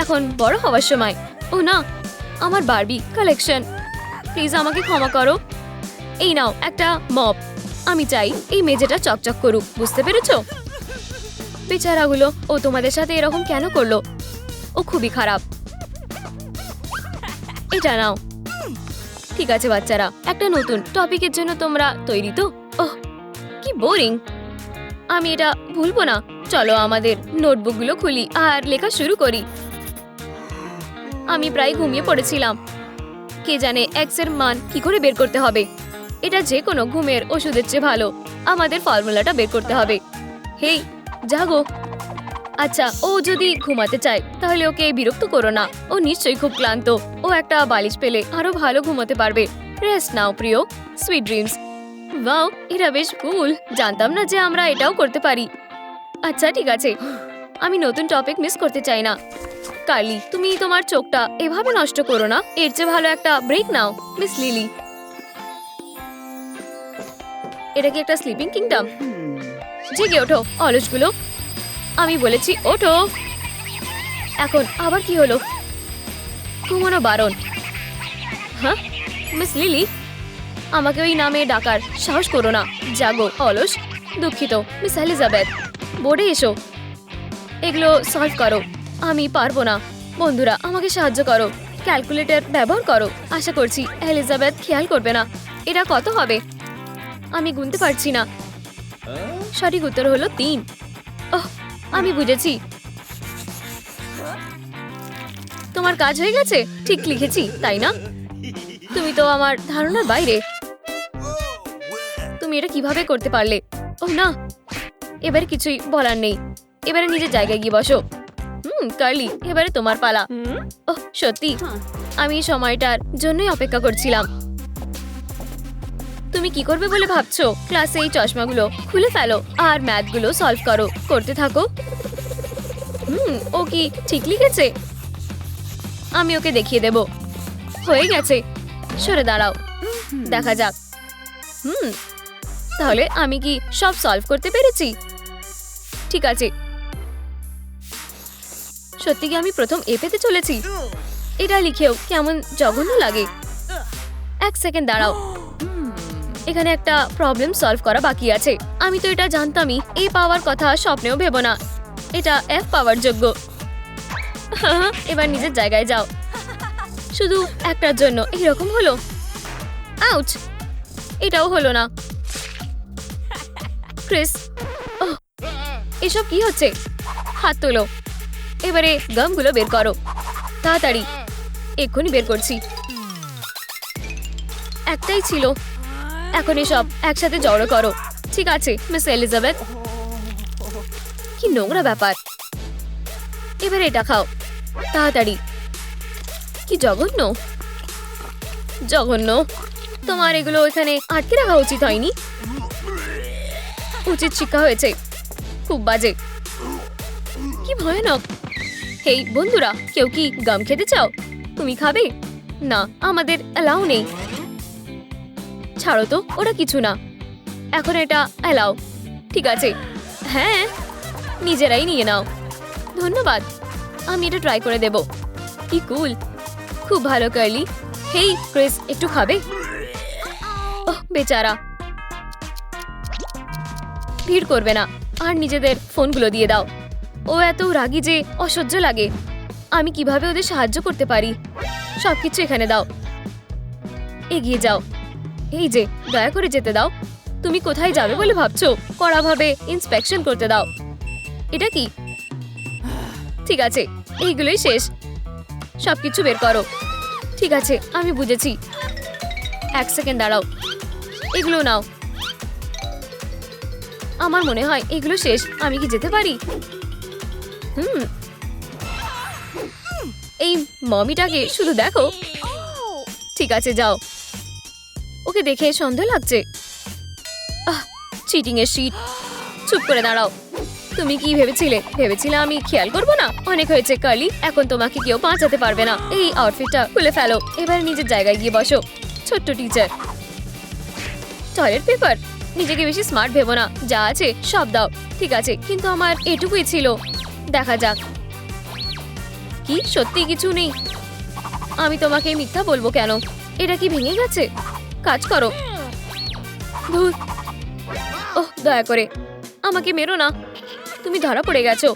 এখন বড় হওয়ার সময়। ও না, আমার বারবি কালেকশন। প্লিজ আমাকে ক্ষমা করো। এই নাও একটা মপ। আমি চাই এই মেঝেটা চকচক করুক, বুঝতে পেরেছো? বেচারাগুলো, ও তোমাদের সাথে এরকম কেন করলো? ও খুবই খারাপ। এটা নাও। ঠিক আছে বাচ্চারা, একটা নতুন টপিকের জন্য তোমরা তৈরি তো? ওহ, কি বোরিং। আমি এটা ভুলবো না। চলো আমাদের নোটবুকগুলো খুলি আর লেখা শুরু করি। আমি প্রায় ঘুমিয়ে পড়েছিলাম। কে জানে এক্স এর মান কি করে বের করতে হবে। এটা যে কোনো ঘুমের ওষুধের চেয়ে ভালো। আমাদের ফর্মুলাটা বের করতে হবে। হেই, জাগো। আচ্ছা, ও যদি ঘুমাতে চায় তাহলে ওকে বিরক্ত করো না। ও নিশ্চয়ই খুব ক্লান্ত। ও একটা বালিশ পেলে আরো ভালো ঘুমাতে পারবে। রেস্ট নাও প্রিয়। Sweet dreams. ওয়াও, এটা বেশ কুল। জানতাম না যে আমরা এটাও করতে পারি। আচ্ছা ঠিক আছে, আমি নতুন টপিক মিস করতে চাই না। কার্লি, তুমি তোমার চোখটা এভাবে নষ্ট করো না। এর চেয়ে ভালো একটা ব্রেক নাও। মিস লিলি, এটা কি একটা স্লিপিং কিংডম? জেগে ওঠো অলসগুলো। আমি বলেছি ওঠো। এখন আবার কি হলো? ঘুমানো বারণ। হ্যাঁ মিস লিলি, আমাকে ওই নামে ডাকার সাহস করো না। জাগো অলস। দুঃখিত মিস এলিজাবেথ। বোর্ডে এসো, এগুলো সলভ করো। আমি পারবো না। বন্ধুরা আমাকে সাহায্য করো। ক্যালকুলেটর ব্যবহার করো। আশা করছি এলিজাবেথ খেয়াল করবে না। এটা কত হবে? আমি গুনতে পারছি না। সঠিক উত্তর হলো 3। ওহ, আমি বুঝেছি। তোমার কাজ হয়ে গেছে। ঠিক লিখেছি তাই না? তুমি তো আমার ধারণার বাইরে। তুমি এটা কিভাবে করতে পারলে? ও না, এবারে কিছুই বলার নেই। এবারে নিজের জায়গায় গিয়ে বসো। কার্লি, এবারে তোমার পালা। ওহ সত্যি, আমি এই সময়টার জন্যই অপেক্ষা করছিলাম। তুমি কি করবে বলে ভাবছো? ক্লাসে এই চশমাগুলো খুলে ফেলো আর ম্যাথগুলো সলভ করো। করতে থাকো। ও কি ঠিক লিখেছে? আমি ওকে দেখিয়ে দেব। হয়ে গেছে। সরে দাঁড়াও, দেখা যাক। তাহলে আমি কি সব সলভ করতে পেরেছি? ঠিক আছে। সত্যি কি আমি প্রথম এ পেতে চলেছি? এটা লিখেও কেমন জঘন্য লাগে। এক সেকেন্ড দাঁড়াও। এখানে একটা প্রবলেম সলভ করা বাকি আছে। আমি তো এটা জানতামই। এই পাওয়ার কথা স্বপ্নেও ভেবো না। এটা এফ পাওয়ার যোগ্য। এবার নিজের জায়গায় যাও। শুধু একটার জন্য এইরকম হলো। আউচ! এটাও হলো না। ক্রিস, ওহ, এসব কি হচ্ছে? হাত তোলো। এবারে গামগুলো বের করো তাড়াতাড়ি। এক্ষুনি বের করছি। একটাই ছিল। এখন এসব একসাথে জড়ো করো। ঠিক আছে মিস এলিজাবেথ। কি নোংরা ব্যাপার। এবার এটা খাও তাড়াতাড়ি। কি জঘন্য, জঘন্য। তোমার এগুলো এখানে আটকে রাখা উচিত হয়নি। উচিত শিক্ষা হয়েছে। খুব বাজে, কি ভয়ানক। হেই বন্ধুরা, কেউ কি গাম খেতে চাও? তুমি খাবে? না, আমাদের অ্যালাউ নেই। ছাড়ো তো, ওটা কিছু না। এখন এটা অ্যালাউ। ঠিক আছে, হ্যাঁ, নিজেরাই নিয়ে নাও। ধন্যবাদ, আমি এটা ট্রাই করে দেব। কি কুল, খুব ভালো কার্লি। হেই ক্রিস, একটু খাবে? ওহ বেচারা, ভিড় করবে না। আর নিজেদের ফোনগুলো দিয়ে দাও। ও এত রাগী যে অসহ্য লাগে। আমি কিভাবে ওদের সাহায্য করতে পারি? সবকিছু এখানে দাও। এগিয়ে যাও। এই যে, দয়া করে যেতে দাও। তুমি কোথায় যাবে বলে ভাবছো? কড়াভাবে ইন্সপেকশন করতে দাও। এটা কি? ঠিক আছে, এইগুলোই শেষ। সবকিছু বের করো। ঠিক আছে, আমি বুঝেছি। এক সেকেন্ড দাঁড়াও, এগুলো নাও। আমার মনে হয় এগুলো শেষ। আমি কি যেতে পারি? এই মমিটাকে শুধু দেখো। ঠিক আছে, যাও। ওকে দেখে সন্দেহ লাগছে। চিটিং এর শীট। চুপ করে দাঁড়াও। তুমি কি ভেবেছিলে আমি খেয়াল করবো না? অনেক হয়েছে কার্লি, এখন তোমাকে কেউ বাঁচাতে পারবে না। এই আউটফিটটা খুলে ফেলো। এবার নিজের জায়গায় গিয়ে বসো। ছোট্ট টিচার। Toilet paper? নিজেকে বেশি স্মার্ট ভেবো না। যা আছে সব দাও। ঠিক আছে, কিন্তু আমার এটুকুই ছিল। দেখা যাক। কি সত্যি কিছু নেই? আমি তোমাকে মিথ্যা বলবো কেন? এটা কি ভেঙে গেছে? কাজ করো। ধুর। ওহ, দয়া করে আমাকে মেরো না। তুমি ধরা পড়ে গেছো।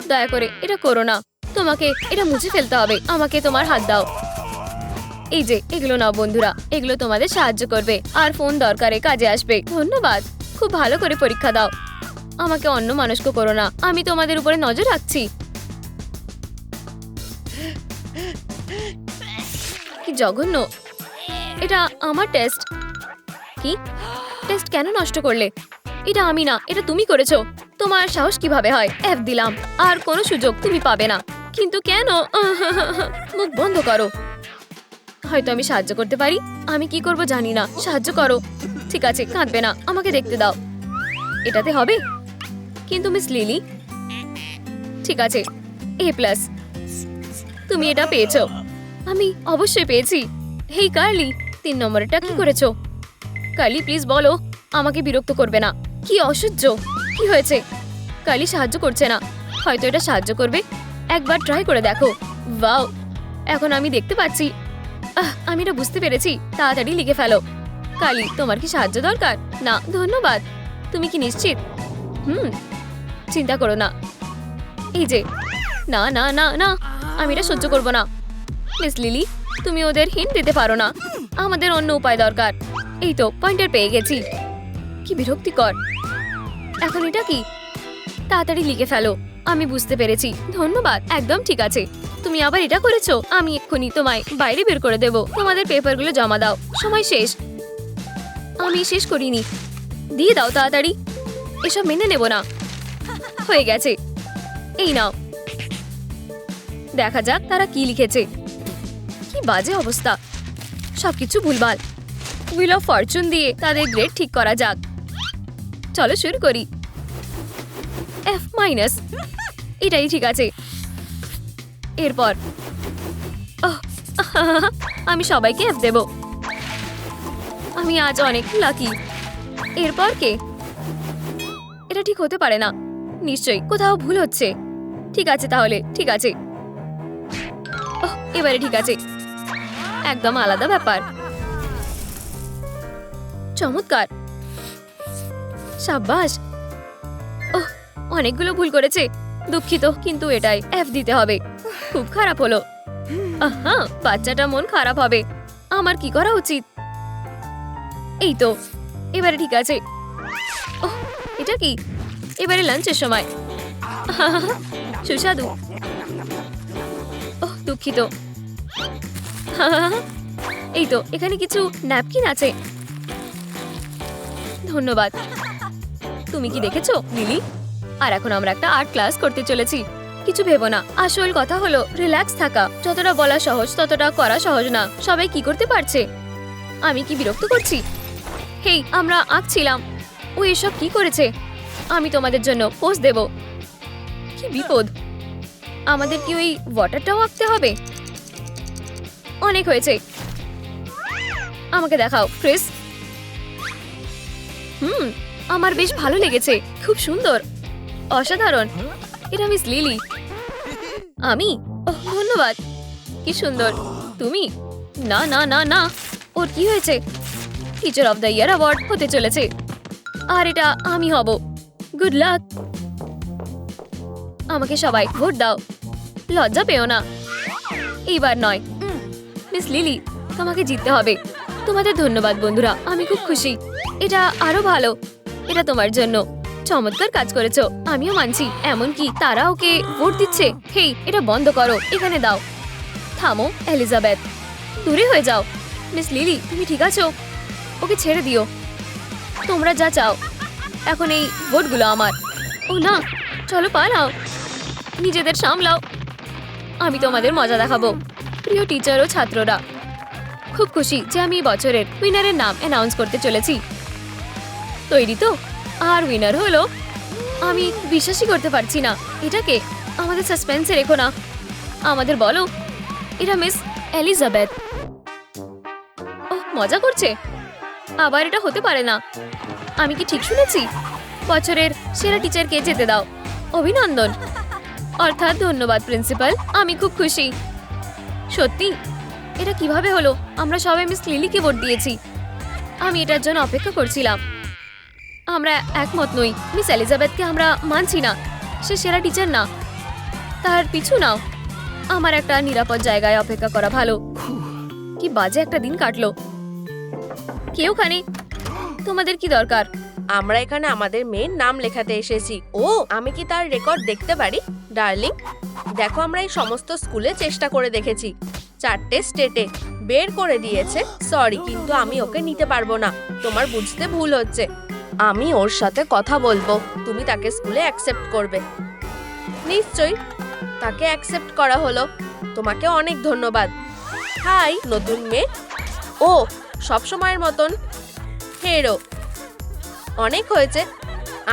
দয়া করে এটা করো না। তোমাকে এটা মুছে ফেলতে হবে। আমাকে তোমার হাত দাও। এই যে, এগুলো নাও বন্ধুরা। এগুলো তোমাদের সাহায্য করবে। আর ফোন দরকারে কাজে আসবে। ধন্যবাদ। খুব ভালো করে পরীক্ষা দাও। আমাকে অন্য মানুষকে করো না। আমি তোমাদের উপরে নজর রাখছি। কি জঘন্য। এটা আমার টেস্ট। কি টেস্ট কেন নষ্ট করলে? এটা আমি না, এটা তুমি করেছো। তোমার সাহস কিভাবে হয়? এফ দিলাম। আর কোনো সুযোগ তুমি পাবে না। কিন্তু কেন? মুখ বন্ধ করো। হয়তো আমি সাহায্য করতে পারি। আমি কি করব জানি না। সাহায্য করো। ঠিক আছে, কাঁদবে না। আমাকে দেখতে দাও। এটাতে হবে? কিন্তু মিস লিলি। ঠিক আছে, A+। তুমি এটা পেয়েছো। আমি অবশ্যই পেয়েছি। হেই কার্লি, 3 নম্বরটা কি করেছো? কার্লি প্লিজ বলো। আমাকে বিরক্ত করবে না। কি অসহ্য। কি হয়েছে? কার্লি সাহায্য করছে না। হয়তো এটা সাহায্য করবে। একবার ট্রাই করে দেখো। ওয়াও, এখন আমি দেখতে পাচ্ছি। আমি এটা বুঝতে পেরেছি। তাড়াতাড়ি লিখে ফেলো। কার্লি, তোমার কি সাহায্য দরকার? না ধন্যবাদ। তুমি কি নিশ্চিত? চিন্তা করো না। এই যে, না না না না, আমি এটা সহ্য করব না। মিস লিলি, তুমি ওদের হিন্ট দিতে পারো না। আমাদের অন্য উপায় দরকার। এই তো পয়েন্টার পেয়ে গেছি। কি বিরক্তিকর। এখন এটা কি? তাড়াতাড়ি লিখে ফেলো। আমি বুঝতে পেরেছি। ধন্যবাদ। একদম ঠিক আছে। তুমি আবার এটা করেছো। আমি এক্ষুনি তোমায় বাইরে বের করে দেব। তোমাদের পেপারগুলো জমা দাও। সময় শেষ। আমি শেষ করিনি। দিয়ে দাও তাড়াতাড়ি। এসব মেনে নেব না। হয়ে গেছে। এই নাও। দেখা যাক তারা কি লিখেছে। কি বাজে অবস্থা। সবকিছু ভুলভাল। হুইল অফ ফরচুন দিয়ে তাদের গ্রেড ঠিক করা যাক। চলো শুরু করি। F-। এটাই ঠিক আছে। এরপর আমি সবাইকে F দেব। আমি আজ অনেক লাকি। এরপর কে? এটা ঠিক হতে পারে না। নিশ্চয়ই কোথাও ভুল হচ্ছে। ঠিক আছে তাহলে, ঠিক আছে। এবারে ঠিক আছে। একদম আলাদা ব্যাপার। চমৎকার, সাব্বাস। ওহ, অনেকগুলো ভুল করেছে, দুঃখিত, কিন্তু এটাই এফ দিতে হবে। খুব খারাপ হলো। আহা, বাচ্চাটা মন খারাপ হবে। আমার কি করা উচিত? এই তো, এবারে ঠিক আছে। ওহ, এটা কি? এবারে লাঞ্চের সময়। সুস্বাদু। ওহ, দুঃখিত। এই তো, এখানে কিছু ন্যাপকিন আছে। ধন্যবাদ। তুমি কি দেখেছো লিলি? আর এখন আমরা একটা আর্ট ক্লাস করতে চলেছি। কিছু ভেবো না, আসল কথা হলো রিল্যাক্স থাকা। যতটা বলা সহজ ততটা করা সহজ না। সবাই কি করতে পারছে? আমি কি বিরক্ত করছি? হেই, আমরা আঁকছিলাম। ও এসব কি করেছে? আমি তোমাদের জন্য পোস্ট দেব। কি বিপদ! আমাদের কি ওই ওয়াটারটাও আঁকতে হবে? অনেক হয়েছে, আমাকে দেখাও ক্রিস। আমার বেশ ভালো লেগেছে, খুব সুন্দর, অসাধারণ। এটা মিস লিলি। আমি? ওহ, ধন্যবাদ। কি সুন্দর। তুমি? না না না না, ওর কি হয়েছে? Teacher of the year award হতে চলেছে, আর এটা আমি হব। Good luck. আমাকে সবাই ভোট দাও, লজ্জা পেও না। এইবার নয়। মিস লিলি, তোমাকে জিততে হবে। তোমাদের ধন্যবাদ বন্ধুরা, আমি খুব খুশি। এটা আরো ভালো। এটা তোমার জন্য। চমৎকার কাজ করেছো, আমিও মানছি। এমনকি তারা ওকে ভোট দিচ্ছে। হেই, এটা বন্ধ করো, এখানে দাও। থামো এলিজাবেথ, দূরে হয়ে যাও। মিস লিলি, তুমি ঠিক আছো? ওকে ছেড়ে দিও। তোমরা যা চাও। এখন এই ভোটগুলো আমার। ও না, চলো পালাও, নিজেদের সামলাও। আমি তোমাদের মজা দেখাবো। প্রিয় টিচার ও ছাত্ররা, খুব খুশি যে আমি এই বছরের উইনারের নাম অ্যানাউন্স করতে চলেছি। তৈরি তো? আর উইনার হলো, আমি বিশ্বাসই করতে পারছি না। এটাকে আমাদের সাসপেন্সে রেখো না। আমাদের বলো, এটা মিস এলিজাবেথ। ওহ, মজা করছে। আবার এটা হতে পারে না। আমি কি ঠিক শুনেছি? বছরের সেরা টিচারকে যেতে দাও। অভিনন্দন। অর্থাৎ ধন্যবাদ প্রিন্সিপাল, আমি খুব খুশি। সত্যি? এটা কিভাবে হলো? আমরা সবাই মিস লিলিকে ভোট দিয়েছি। আমি এটার জন্য অপেক্ষা করছিলাম। আমরা একমত নই। মিস এলিজাবেথকে আমরা মানছি না। সে সেরা টিচার না। তার পিছু নাও। আমার একটা নিরাপদ জায়গায় অপেক্ষা করা ভালো। কি বাজে একটা দিন কাটলো। কে ওখানে? তোমাদের কি দরকার? আমরা এখানে আমাদের মেয়ের নাম লেখাতে এসেছি। ও, আমি কি তার রেকর্ড দেখতে পারি? ডার্লিং, দেখো, আমরা এই সমস্ত স্কুলে চেষ্টা করে দেখেছি। 4টে স্টেটে বের করে দিয়েছে। সরি, কিন্তু আমি ওকে নিতে পারবো না। তোমার বুঝতে ভুল হচ্ছে। আমি ওর সাথে কথা বলবো। তুমি তাকে স্কুলে অ্যাকসেপ্ট করবে। নিশ্চয়ই, তাকে অ্যাকসেপ্ট করা হলো। তোমাকে অনেক ধন্যবাদ। হাই নতুন মেয়ে। ও, সব সময়ের মতন হেরো। অনেক হয়েছে।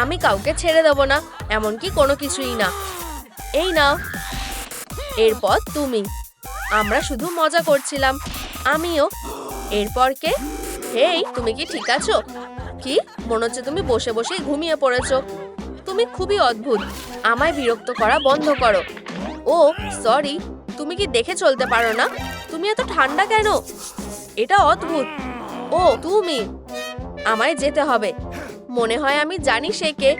আমি কাউকে ছেড়ে দেব না, এমনকি কোনো কিছুই না। এই নাও। এরপর তুমি। আমরা শুধু মজা করছিলাম। আমিও। এরপর কে? হেই, তুমি কি ঠিক আছো? কি মনে হচ্ছে তুমি বসে বসেই ঘুমিয়ে পড়েছো। তুমি খুবই অদ্ভুত। আমায় বিরক্ত করা বন্ধ করো। ও সরি, তুমি কি দেখে চলতে পারো না? তুমি এত ঠান্ডা কেন? এটা অদ্ভুত। ও তুমি, আমায় যেতে হবে। মনে হয় আমি জানি সে কে।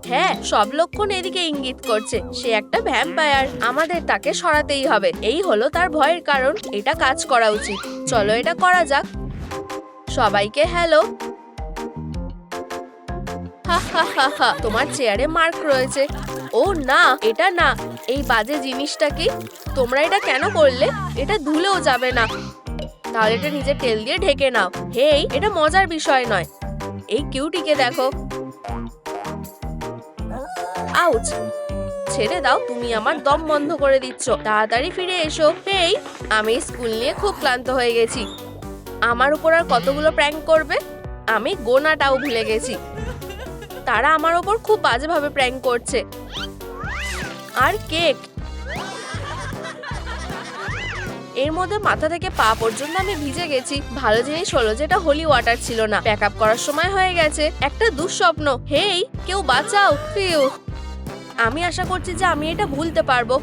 হ্যাঁ, সব লক্ষণ এদিকে ইঙ্গিত করছে। সে একটা ভ্যাম্পায়ার। আমাদের তাকে সরাতেই হবে। এই হলো তার ভয়ের কারণ। এটা কাজ করা উচিত। চলো এটা করা যাক। সবাইকে হ্যালো। হা হা হা হা, তোমার চেয়ারে মার্ক রয়েছে। ও না, এটা না। এই বাজে জিনিসটা কি? তোমরা এটা কেন করলে? এটা ধুলেও যাবে না। তাহলে এটা নিজের তেল দিয়ে ঢেকে নাও। হেই, এটা মজার বিষয় নয়। এই কিউটিকে দেখো। আউচ, ছেড়ে দাও। তুমি আমার দম বন্ধ করে দিচ্ছ। তাড়াতাড়ি ফিরে এসো। হেই, আমি স্কুল নিয়ে খুব ক্লান্ত হয়ে গেছি। আমার উপর আর কতগুলো প্র্যাঙ্ক করবে? আমি গোনাটাও ভুলে গেছি। তারা আমার ওপর খুব বাজেভাবে প্র্যাঙ্ক করছে। আর কেক, এর মধ্যে মাথা থেকে পা পর্যন্ত আমি ভিজে গেছি। ভালো জিনিস হলো যেটা হোলি ওয়াটার ছিল না। প্যাকআপ করার সময় হয়ে গেছে। একটা দুঃস্বপ্ন। হেই, কেউ বাঁচাও। ফিউ। আমি আশা করছি যে আমি এটা ভুলতে পারবো।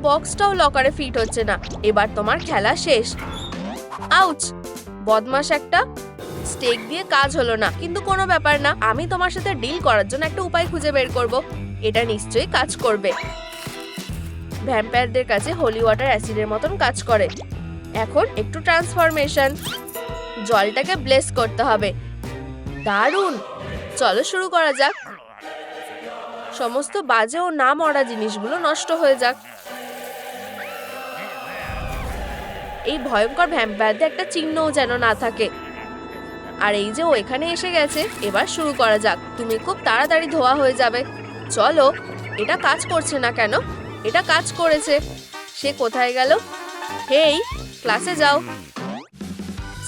বক্সটাও লকারে ফিট হচ্ছে না। এবার তোমার খেলা শেষ। আউচ, বদমাশ একটা। স্টেক দিয়ে কাজ হলো না, কিন্তু কোনো ব্যাপার না, আমি তোমার সাথে ডিল করার জন্য একটা উপায় খুঁজে বের করব। এটা নিশ্চয়ই কাজ করবে। ভ্যাম্পায়ারদের কাছে হোলি ওয়াটার অ্যাসিডের মতন কাজ করে। এখন একটু ট্রান্সফরমেশন, জলটাকে ব্লেস করতে হবে। দারুণ, চলো শুরু করা যাক। সমস্ত বাজে ও না মরা জিনিসগুলো নষ্ট হয়ে যাক। এই ভয়ঙ্কর ভ্যাম্পায়ারদের একটা চিহ্নও যেন না থাকে। আর এই যে ও এখানে এসে গেছে, এবার শুরু করা যাক। তুমি খুব তাড়াতাড়ি ধোয়া হয়ে যাবে। চলো, এটা কাজ করছে না কেন? এটা কাজ করেছে। সে কোথায় গেল? হেই, ক্লাসে যাও।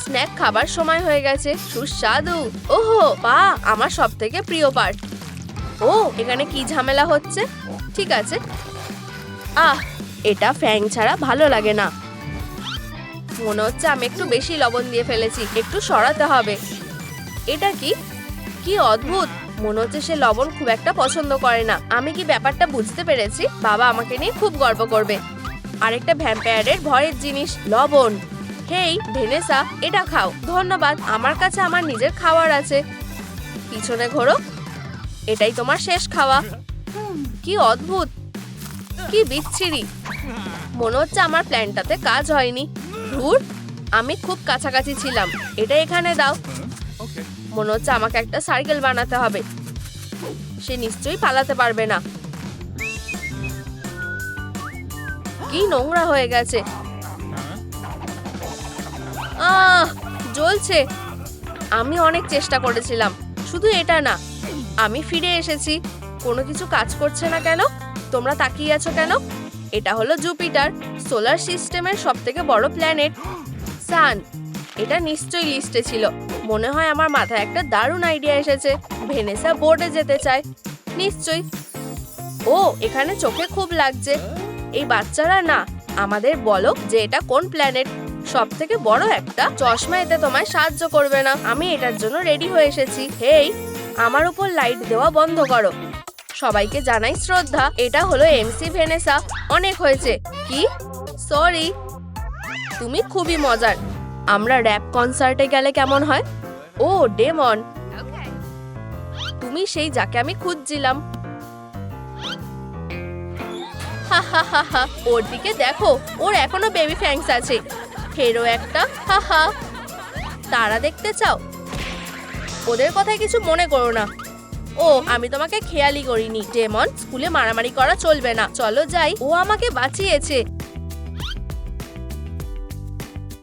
স্ন্যাক খাবার সময় হয়ে গেছে। সুস্বাদু। ওহো, পা আমার সব থেকে প্রিয় পার্ট। ও, এখানে কি ঝামেলা হচ্ছে? ঠিক আছে। এটা ফ্যাং ছাড়া ভালো লাগে না। মনে হচ্ছে আমি একটু বেশি লবণ দিয়ে ফেলেছি, একটু সরাতে হবে। এটা কি? কি অদ্ভুত, মনে হচ্ছে সে লবণ খুব একটা পছন্দ করে না। আমি কি ব্যাপারটা বুঝতে পেরেছি? বাবা আমাকে নিয়ে খুব গর্ব করবে। আরেকটা ভ্যাম্পায়ারের ভয়ের জিনিস, লবণ। হেই ভেনেসা, এটা খাও। ধন্যবাদ, আমার কাছে আমার নিজের খাবার আছে। পিছনে ঘোরো, এটাই তোমার শেষ খাওয়া। কি অদ্ভুত, কি বিচ্ছিরি। মনে হচ্ছে আমার প্ল্যানটাতে কাজ হয়নি। ধুর, আমি খুব কাছাকাছি ছিলাম। এটা এখানে দাও। মনে হচ্ছে আমাকে একটা সার্কেল বানাতে হবে। সে নিশ্চয়ই পালাতে পারবে না। কি নোংরা হয়ে গেছে। জ্বলছে। আমি অনেক চেষ্টা করেছিলাম, শুধু এটা না। আমি ফিরে এসেছি। কোনো কিছু কাজ করছে না কেন? তোমরা তাকিয়ে আছো কেন? এটা হলো জুপিটার, সোলার সিস্টেমের সবথেকে বড় প্ল্যানেট। সান, এটা নিশ্চয়ই লিস্টে ছিল। মনে হয় আমার মাথায় একটা দারুণ আইডিয়া এসেছে। ভেনেসা বোর্ডে যেতে চায় নিশ্চয়ই। ও, এখানে চোখে খুব লাগছে। এই বাচ্চারা না, আমাদের বলো যে এটা কোন প্ল্যানেট। সব থেকে বড় একটা চশমা এতে তোমায় সাহায্য করবে না। আমি এটার জন্য রেডি হয়ে এসেছি। হেই, আমার উপর লাইট দেওয়া বন্ধ করো। সবাইকে জানাই শ্রদ্ধা। এটা হলো এমসি ভেনেসা। অনেক হয়েছে। কি? সরি। তুমি খুবই মজার। আমরা র্যাপ কনসার্টে গেলে কেমন হয়? ও ডেমন, তুমি সেই যাকে আমি খুঁজছিলাম। হা হা হা হা, ওর দিকে দেখো, ওর এখনো বেবি ফ্যাংস আছে। হেরো একটা। হা হা, তারা দেখতে চাও? ওদের কথায় কিছু মনে করো না। ও, আমি তোমাকে খেয়ালই করিনি। ডেমন, স্কুলে মারামারি করা চলবে না। চলো যাই, ও আমাকে বাঁচিয়েছে।